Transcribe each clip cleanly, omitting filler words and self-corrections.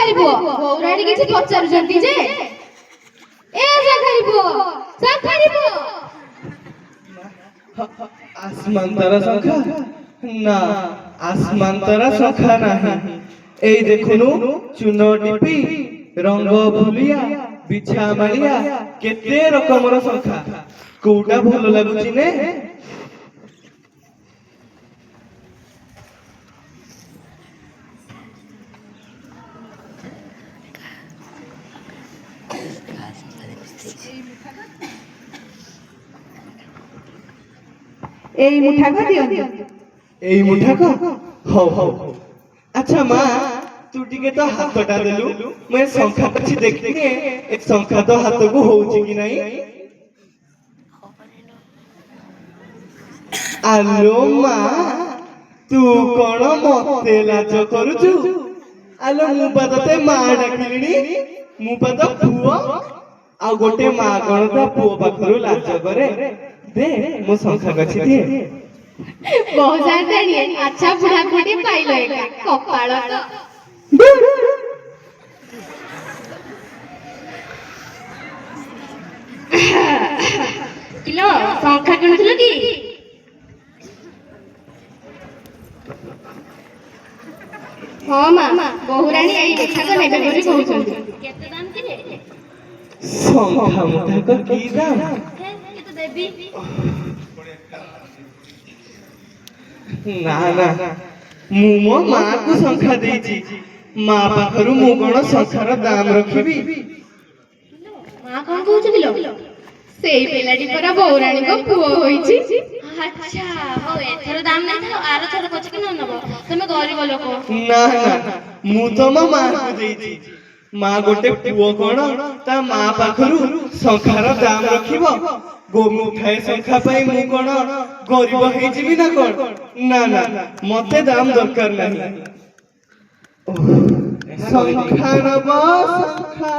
ଜାଗାରେ ପୁଅ ଗୌରାଣୀ କିଛି ପଚାରୁଛନ୍ତି ଯେ ଏ ଜାଗାରେ ପୁଅ আসমান্তরা সংখ্যা না আসমান্তরা সংখ্যা নাহি এই দেখুনু চুন টিপি রঙ ভুলিয়া বিছা মালিয়া কেতে রকমর সংখ্যা কোউটা ভাল লাগুছি নে এই মুঠাক দিয়ନ୍ତୁ এই মুঠাক হও হও আচ্ছা মা তু টিকে তো হাতটা দেলু মই সংখ্যা কিছু দেখিনে এ সংখ্যা তো হাতকু হউছি কি নাই আলো মা তু কোন মতে লাজ করুছু আলো মু পাতে মা ডাকিলিনি মু পাত পুଅ ଆଉ ଗୋଟେ ମା କଣ ତା ପୁଅ ପାଖରୁ ଲାଜ କରେ দে মো সংখ্যা কাছি দে बहुत जानतानी अच्छा बुढ़ा बुढ़ी पाइलो एका कपाळ तो किलो संख्या किणुथिलो की हाँ माँ बहुराणी आई मिठाक नेबे बोली कहउछन्ती केते दाम कि रे সংখ্যা মুঠাক কি দাম के तो देबी না না মু মো মা কু সংখ্যা দেইছি মা পাখরু মু কোন সংখ্যার দাম রখিবি माँ कौन कहउछिलो सेई पेलाडी परा बहुराणी को पुओ होईची अच्छा हो एथरो दाम नै था आरो थरो पछ कि न नबो तमे गरीब लोक না না মু তো মো মা কু দেইছি মা গোটে পুଅ কোন তা মা পাখরু সংখ্যার দাম রখিব গো মুঠাই সংখ্যা পাই মু কোন গরিব হই যিবি না কোন না না মতে দাম দরকার নাই সংখ্যা নব সংখ্যা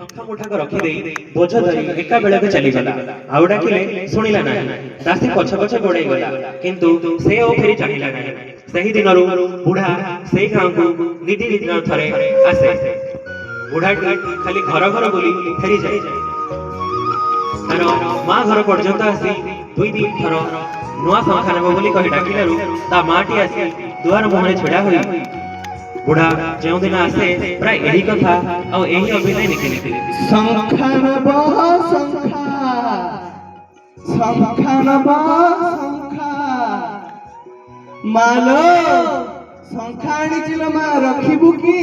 ସଂଖ୍ୟା ମୁଠାକ ରଖିଦେଇ ବୋଝ ଧରି ଏକା ବେଳକୁ ଚାଲିଗଲା ଆଉ ଡାକିଲେ ଶୁଣିଲା ନାହିଁ ଦାସୀ ପଛ ପଛ ଗୋଡ଼େଇ ଗଲା କିନ୍ତୁ ସେ ଆଉ ଫେରି ଚାହିଁଲା ନାହିଁ ସେହି ଦିନରୁ ବୁଢ଼ା ସେଇ ଗାଁକୁ ନିତି ଦିନ ଥରେ ଆସେ ବୁଢ଼ାଟି ଖାଲି ଘର ଘର ବୁଲି ଫେରିଯାଏ ତାର ମା ଘର ପର୍ଯ୍ୟନ୍ତ ଆସି ଦୁଇ ତିନି ଥର ନୂଆ ସଂଖ୍ୟା ନେବ ବୋଲି କହି ଡାକିଲାରୁ ତା ମାଟି ଆସି ଦୁଆର ମୁହଁରେ ଛିଡ଼ା ହୋଇ ବୁଢ଼ା ଯେଉଁଦିନ ଆସେ ପ୍ରାୟ ଏହି କଥା ଆଉ ଏହି ଅଭିନୟ ନିକିନିତି সংখ্যা নব সংখ্যা সংখ্যা নব সংখ্যা মালো সংখ্যা আনিছিল মা রখিবু কি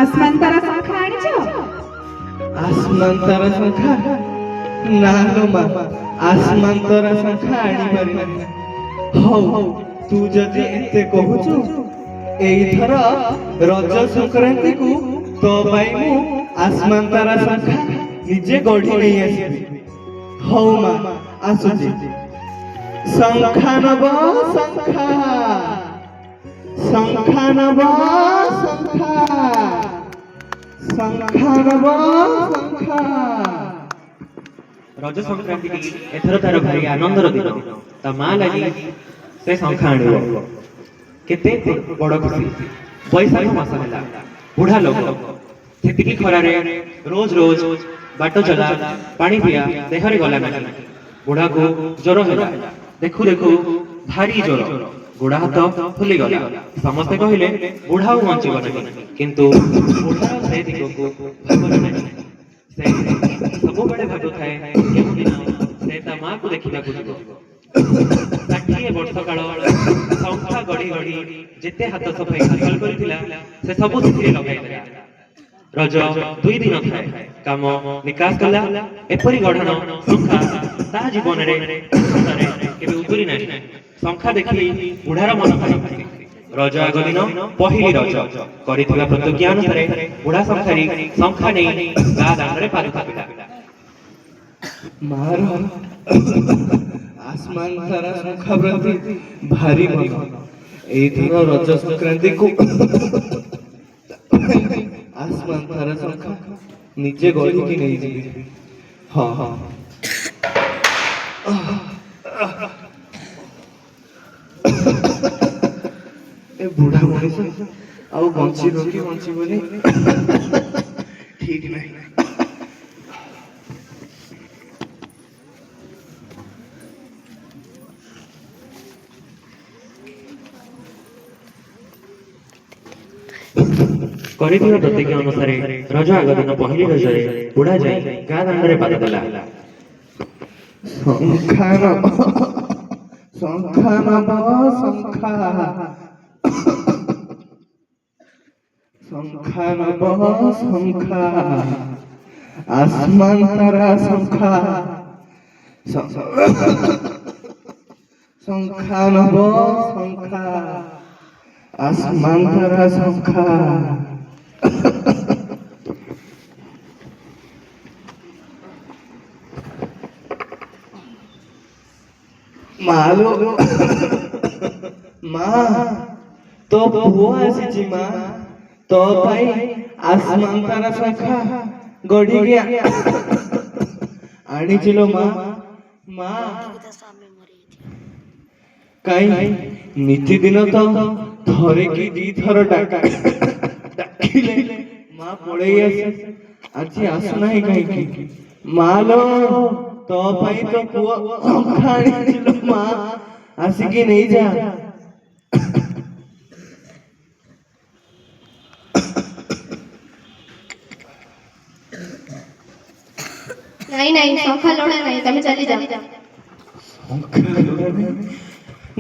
আসমান তারা সংখ্যা আনিছ আসমান তারা সংখ্যা না লো মা আসমান তারা সংখ্যা আনি পারি না হও তু যদি এতে কহুছু এইথর রজ সংক্রান্তি কু তো পাই মু আসমান তারা সংখ্যা নিজে গঢ়ি নেই আসিবি হও মা আসুছি সংখ্যা নব সংখ্যা সংখ্যা নব সংখ্যা সংখ্যা নব সংখ্যা ରଜ ସଂକ୍ରାନ୍ତି ଏଥର ତାର ଭାରି ଆନନ୍ଦର ଦିନ ତା ମା ଲାଗି ସେ ସଂଖ୍ୟା ଆଣିବ କେତେ ବଡ଼ ଖୁସି ବୈଶାଖ ମାସ ହେଲା ବୁଢ଼ା ଲୋକ ସେତିକି ଖରାରେ ରୋଜ ରୋଜ ବାଟ ଚଲା ପାଣି ପିଆ ଦେହରେ ଗଲା ନାହିଁ ବୁଢ଼ାକୁ ଜ୍ୱର ହେଲା ଦେଖୁ ଦେଖୁ ଭାରି ଜ୍ୱର ବୁଢ଼ା ହାତ ଫୁଲିଗଲା ସମସ୍ତେ କହିଲେ ବୁଢ଼ା ଆଉ ବଞ୍ଚିବ ନାହିଁ କିନ୍ତୁ ବୁଢ଼ାର ସେ ଦିଗକୁ ଭାବନା ନାହିଁ ସେ ସବୁବେଳେ ଭାବୁଥାଏ କେଉଁଦିନ ସେ ତା ମାଆକୁ ଦେଖିବାକୁ ଯିବ 60 ବର୍ଷ କାଳ ସଂଖ୍ୟା ଗଢ଼ି ଗଢ଼ି ଯେତେ ହାତ ସଫାଇ ହାସଲ କରିଥିଲା ସେ ସବୁ ସେଥିରେ ଲଗାଇଦେଲା ରଜ 2 ଦିନ ଥାଏ କାମ ନିକାଶ କଲା ଏପରି ଗଢ଼ଣ ସଂଖ୍ୟା ତା ଜୀବନରେ କେବେ ଉତୁରି ନାହିଁ ସଂଖ୍ୟା ଦେଖି ବୁଢ଼ାର ମନ ଭାରି ରଜ ଆଗ ଦିନ ପହିଲି ରଜ କରିଥିବା ପ୍ରତିଜ୍ଞା ଅନୁସାରେ ବୁଢ଼ା ସଂଖ୍ୟାରୀ ସଂଖ୍ୟା ନେଇ ଗାଁ ଦାଣ୍ଡରେ ପାରୁଥିଲା ମାର আসমান তারা সংখ্যা প্রতি ভারি মন এইথর রজ সংক্রান্তি কু আসমান তারা সংখ্যা নিজে গড়িকি নেই যাবি হ্যাঁ হ্যাঁ ଏ ବୁଢା ମଣିଷ ଆଉ ବଞ୍ଚିବ କି ବଞ୍ଚିବନି ଠିକ ନାହିଁ। କରିଥିବା ପ୍ରତିଜ୍ଞା ଅନୁସାରେ ରଜ ଆଗ ଦିନ ପହିଲି ରଜରେ ବୁଢା ଯାଇ ଗାଁ ଦାଣ୍ଡରେ ପାଦ ଦେଲା। ଶଙ୍ଖା ନବ ଶଙ୍ଖା ନବ ଶଙ୍ଖା ଶଙ୍ଖା ନବ ଶଙ୍ଖା আসমান তারা শঙ্খা শঙ্খা নব শঙ্খা আসমান তারা শঙ্খা মালো মা তো পুଅ ଆସିଛି ମା তো ପାଇଁ আসমান তারা শঙ্খা গড়িকে আনিছিল মা মা কাই ନିତିଦିନ ତ ଥରେ କି ଦି ଥର ଡାକିଲେ ମା ପଳେଇ ଆସେ ଆଜି ଆସୁନାହିଁ କାହିଁକି ମାଲୋ ତୋ ପାଇଁ ତ ପୁଅ ଶଙ୍ଖା ଆଣିছিল ମା ଆସିକି ନେଇଯା। नहीं नहीं शंखा लोड़ा नहीं तमे चली जा।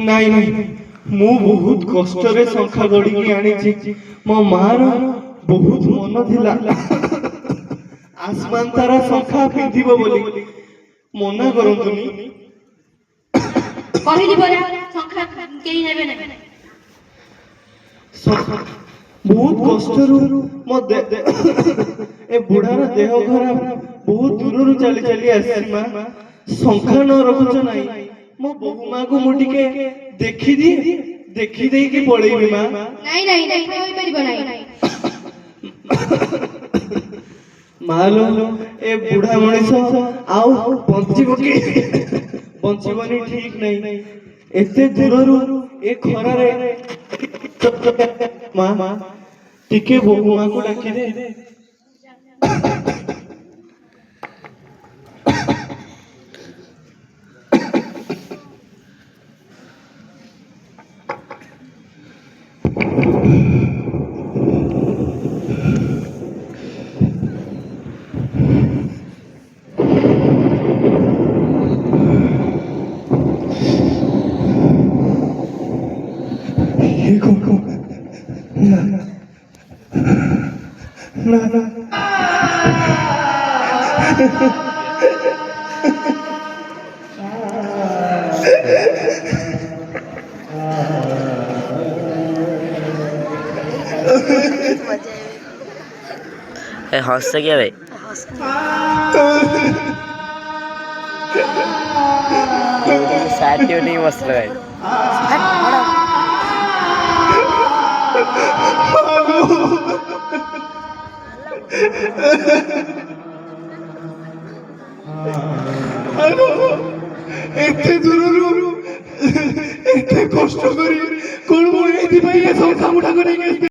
ନାଇଁ ନାଇଁ ମୁଁ ବହୁତ କଷ୍ଟରେ ଶଙ୍ଖା ଗଡ଼ିକି ଆଣିଛି ମୋ ମାର ବହୁତ ମନ ଥିଲା আসমান ତାରା ଶଙ୍ଖା ପିନ୍ଧିବ ବୋଲି ମନା କରନ୍ତୁନି। କହିଲି ପରା ଶଙ୍ଖା କେହି ନେବେ ନା। ବହୁତ କଷ୍ଟରୁ ମୋ ଏ ବୁଢାର ଦେହ ଖରାପ ବହୁତ ଦୂରରୁ ଚାଲି ଚାଲି ଆସିଛି ମା ଶଙ୍ଖା ନ ରଖୁଛ ନାହିଁ ମୋ ବୋହୁ ମାକୁ ମୁଁ ଟିକେ ଦେଖି ଦେଇକି ପଳେଇବି ମା। नहीं नहीं नहीं होई परिबो नहीं। ମାଲୋ ଏ ବୁଢା ମଣିଷ ଆଉ ବଞ୍ଚିବ କି ବଞ୍ଚିବନି ଠିକ ନାହିଁ ଏତେ ଦୂରରୁ ଏ ଖରାରେ ମା ଟିକେ ବୋହୁ ମାକୁ ଡାକିଦେ। না না না हंसते क्या भाई? साथ ट्यूनिंग मस्त लगाई। ଏତେ ଦୂରରୁ ଏତେ କଷ୍ଟ କରି କଣ ମୁଁ ଏଇଥିପାଇଁ ଏ ଶଙ୍ଖା ମୁଠାକୁ ନେଇକି